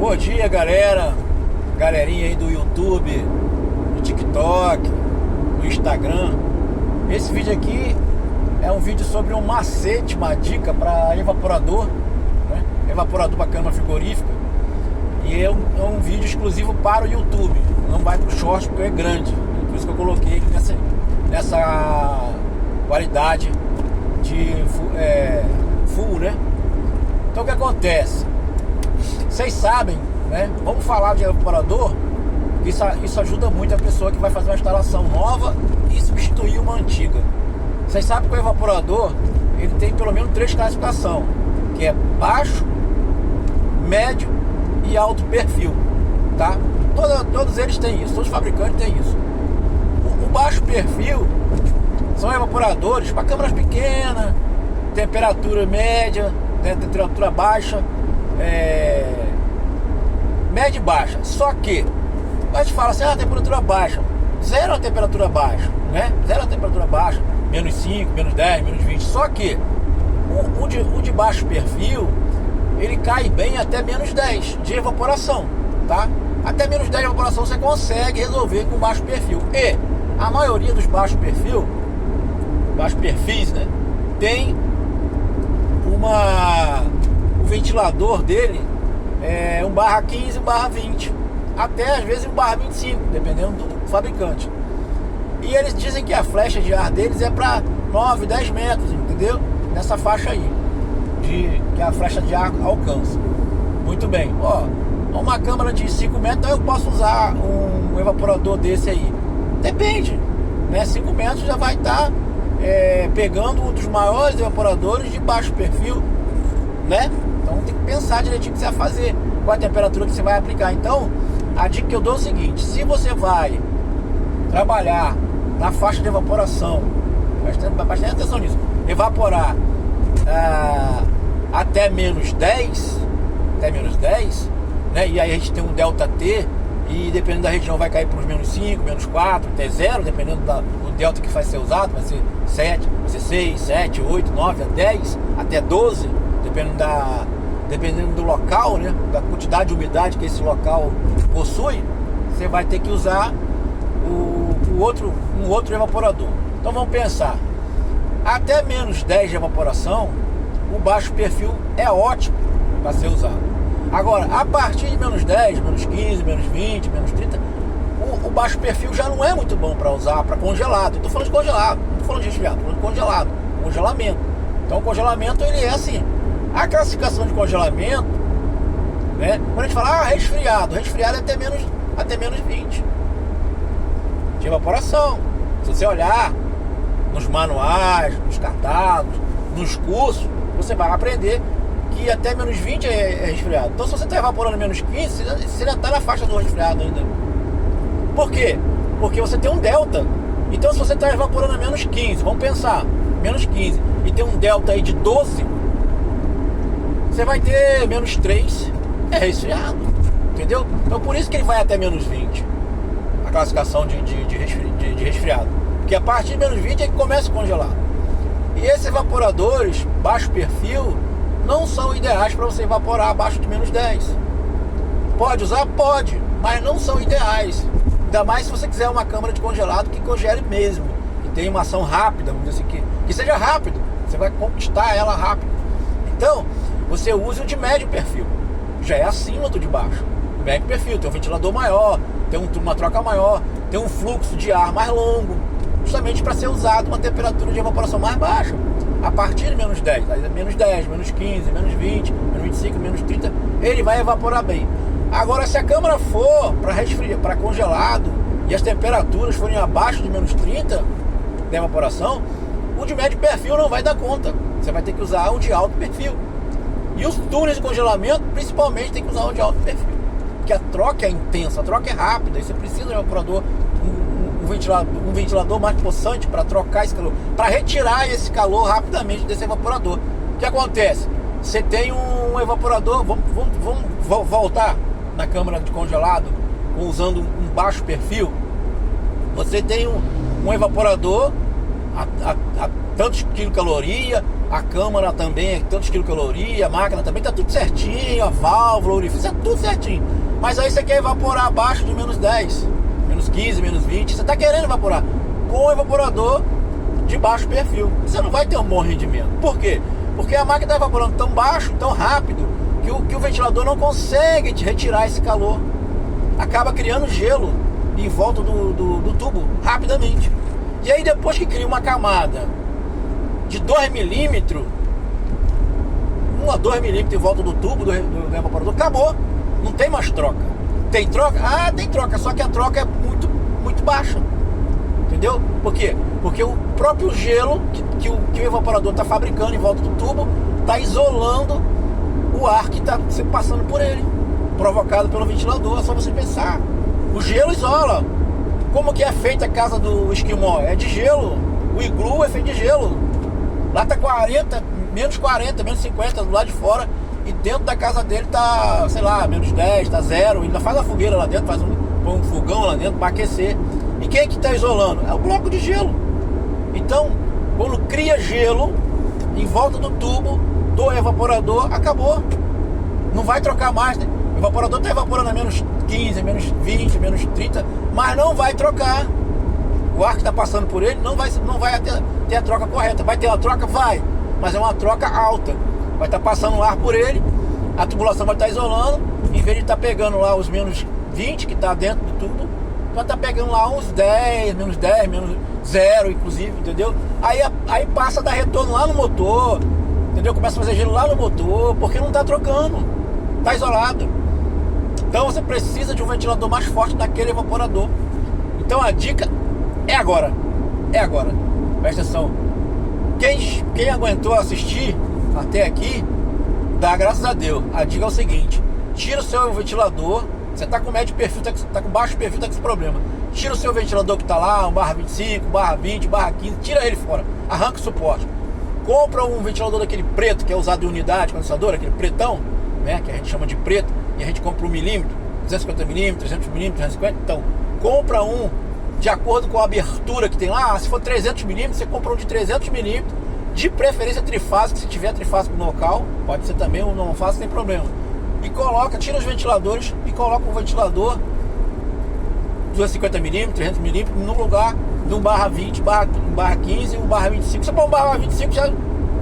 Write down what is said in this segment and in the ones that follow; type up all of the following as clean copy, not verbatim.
Bom dia, galera, galerinha aí do YouTube, do TikTok, do Instagram. Esse vídeo aqui é um vídeo sobre um macete, uma dica para evaporador, né? Evaporador para câmara frigorífica. E é um vídeo exclusivo para o YouTube, não vai para o short porque é grande. Por isso que eu coloquei ele nessa qualidade de full, né? Então o que acontece? Vocês sabem, né? Vamos falar de evaporador. Isso ajuda muito a pessoa que vai fazer uma instalação nova e substituir uma antiga. Vocês sabem que o evaporador ele tem pelo menos 3 classificações, que é baixo, médio e alto perfil, tá? Todos eles têm isso, todos os fabricantes têm isso. O baixo perfil são evaporadores para câmaras pequenas, temperatura média, né, temperatura baixa, média e baixa. Só que a gente fala assim, temperatura baixa, zero a temperatura baixa, né? Zero a temperatura baixa, menos 5, menos 10, menos 20. Só que o de baixo perfil ele cai bem até menos 10 de evaporação, tá? Até menos 10 de evaporação você consegue resolver com baixo perfil. E a maioria dos baixos perfis, né, tem o ventilador dele é 1/15, 1/20, até às vezes 1/25, dependendo do fabricante. E eles dizem que a flecha de ar deles é para 9, 10 metros, entendeu? Nessa faixa aí que a flecha de ar alcança. Muito bem, uma câmara de 5 metros, então eu posso usar um evaporador desse aí. Depende, né? 5 metros já vai estar pegando um dos maiores evaporadores de baixo perfil, né? Então tem que pensar direitinho o que você vai fazer, qual a temperatura que você vai aplicar. Então a dica que eu dou é o seguinte: se você vai trabalhar na faixa de evaporação, preste atenção nisso, evaporar até menos 10, né? E aí a gente tem um delta T, e dependendo da região vai cair para os menos 5, menos 4, até 0, dependendo do delta que vai ser usado, vai ser 7, vai ser 6, 7, 8, 9, 10, até 12, dependendo do local, né? Da quantidade de umidade que esse local possui, você vai ter que usar um outro evaporador. Então vamos pensar, até menos 10 de evaporação, o baixo perfil é ótimo para ser usado. Agora, a partir de menos 10, menos 15, menos 20, menos 30, o baixo perfil já não é muito bom para usar para congelado. Estou falando de congelado, não estou falando de resfriado, estou falando de congelado, congelamento. Então o congelamento ele é assim. A classificação de congelamento, né? Quando a gente fala resfriado é até menos 20 de evaporação. Se você olhar nos manuais, nos catálogos, nos cursos, você vai aprender que até menos 20 é resfriado. Então se você está evaporando menos 15, você já está na faixa do resfriado ainda. Por quê? Porque você tem um delta. Então se você está evaporando a menos 15, vamos pensar, menos 15, e tem um delta aí de 12, você vai ter menos 3, é resfriado, entendeu? Então por isso que ele vai até menos 20, a classificação de resfriado. Porque a partir de menos 20 é que começa a congelar. E esses evaporadores baixo perfil não são ideais para você evaporar abaixo de menos 10. Pode usar? Pode, mas não são ideais. Ainda mais se você quiser uma câmara de congelado que congele mesmo, que tenha uma ação rápida, vamos dizer assim, que seja rápido, você vai conquistar ela rápido. Então, você usa o de médio perfil, já é acima do de baixo. Médio perfil, tem um ventilador maior, tem uma troca maior, tem um fluxo de ar mais longo, justamente para ser usado uma temperatura de evaporação mais baixa. A partir de menos 10, menos 10, menos 15, menos 20, menos 25, menos 30, ele vai evaporar bem. Agora, se a câmara for para congelado e as temperaturas forem abaixo de menos 30 de evaporação, o de médio perfil não vai dar conta. Você vai ter que usar o de alto perfil. E os túneis de congelamento, principalmente, tem que usar o de alto perfil, porque a troca é intensa, a troca é rápida, e você precisa de um evaporador, um ventilador mais possante para trocar esse calor, para retirar esse calor rapidamente desse evaporador. O que acontece? Você tem um evaporador, vamos voltar na câmara de congelado, usando um baixo perfil. Você tem um evaporador a tantos quilocaloria, a câmara também é tantos quilocaloria, a máquina também tá tudo certinho, a válvula, o orifício, é tudo certinho. Mas aí você quer evaporar abaixo de menos 10, menos 15, menos 20, você tá querendo evaporar com o evaporador de baixo perfil. Você não vai ter um bom rendimento. Por quê? Porque a máquina tá evaporando tão baixo, tão rápido, que o ventilador não consegue te retirar esse calor. Acaba criando gelo em volta do tubo rapidamente. E aí depois que cria uma camada de 2 milímetros, 1 a 2 milímetros em volta do tubo do evaporador, acabou. Não tem mais troca. Tem troca? Ah, tem troca, só que a troca é muito, muito baixa. Entendeu? Por quê? Porque o próprio gelo que o evaporador está fabricando em volta do tubo está isolando o ar que está passando por ele, provocado pelo ventilador. É só você pensar. O gelo isola. Como que é feita a casa do esquimó? É de gelo. O iglu é feito de gelo. Lá tá 40, menos 40, menos 50 do lado de fora. E dentro da casa dele tá, sei lá, menos 10, tá 0. Ainda faz a fogueira lá dentro, põe um fogão lá dentro para aquecer. E quem é que tá isolando? É o bloco de gelo. Então, quando cria gelo em volta do tubo do evaporador, acabou. Não vai trocar mais, né? O evaporador tá evaporando a menos 15, menos 20, menos 30, mas não vai trocar. O ar que está passando por ele não vai ter a troca correta. Vai ter a troca? Vai, mas é uma troca alta. Vai estar passando o ar por ele, a tubulação vai estar isolando. Em vez de estar pegando lá os menos 20 que está dentro do tubo, vai estar pegando lá uns 10, menos 0 inclusive, entendeu? Aí passa a dar retorno lá no motor, entendeu? Começa a fazer gelo lá no motor, porque não está trocando, está isolado. Então você precisa de um ventilador mais forte naquele evaporador. Então a dica é agora. É agora. Presta atenção. Quem aguentou assistir até aqui, dá graças a Deus. A dica é o seguinte: tira o seu ventilador. Você tá com médio perfil, tá com baixo perfil, tá com esse problema. Tira o seu ventilador que tá lá, 1/25, 1/20, 1/15, tira ele fora. Arranca o suporte. Compra um ventilador daquele preto que é usado em unidade condensadora, aquele pretão, né, que a gente chama de preto. E a gente compra 1 milímetro, 250 milímetros, 300 milímetros, 350. Então, compra um de acordo com a abertura que tem lá. Se for 300 milímetros, você compra um de 300 milímetros, de preferência trifásico. Se tiver trifásico no local, pode ser também um não fásico, sem problema. E coloca, tira os ventiladores e coloca um ventilador 250 milímetros, 300 milímetros no lugar de 1/20, 1/15 e 1/25. Se for 1/25, já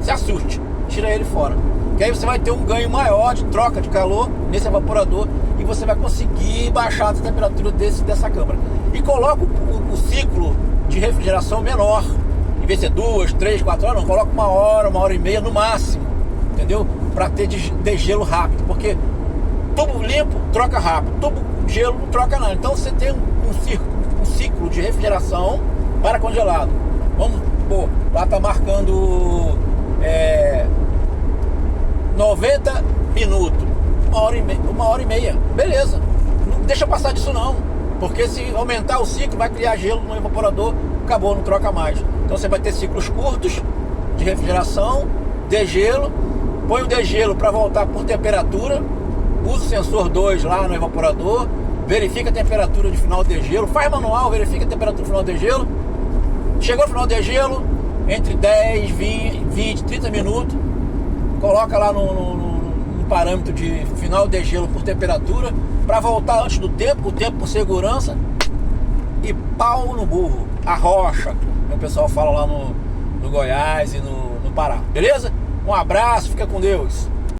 se assuste, tira ele fora. Que aí você vai ter um ganho maior de troca de calor nesse evaporador e você vai conseguir baixar a temperatura dessa câmara. E coloca o ciclo de refrigeração menor. Em vez de ser 2, 3, 4 horas, não, coloca 1 hora, 1h30 no máximo. Entendeu? Para ter degelo rápido. Porque tubo limpo troca rápido, tubo gelo não troca nada. Então você tem um ciclo de refrigeração para congelado. Vamos, pô, lá tá marcando 90 minutos, 1h30, beleza. Não deixa passar disso não, porque se aumentar o ciclo vai criar gelo no evaporador, acabou, não troca mais. Então você vai ter ciclos curtos de refrigeração, degelo, põe o degelo para voltar por temperatura, usa o sensor 2 lá no evaporador, verifica a temperatura de final de degelo, faz manual, verifica a temperatura de final de degelo. Chegou no final de degelo, entre 10, 20, 30 minutos, coloca lá no parâmetro de final de gelo por temperatura, para voltar antes do tempo, o tempo por segurança, e pau no burro, a rocha, como o pessoal fala lá no Goiás e no Pará, beleza? Um abraço, fica com Deus.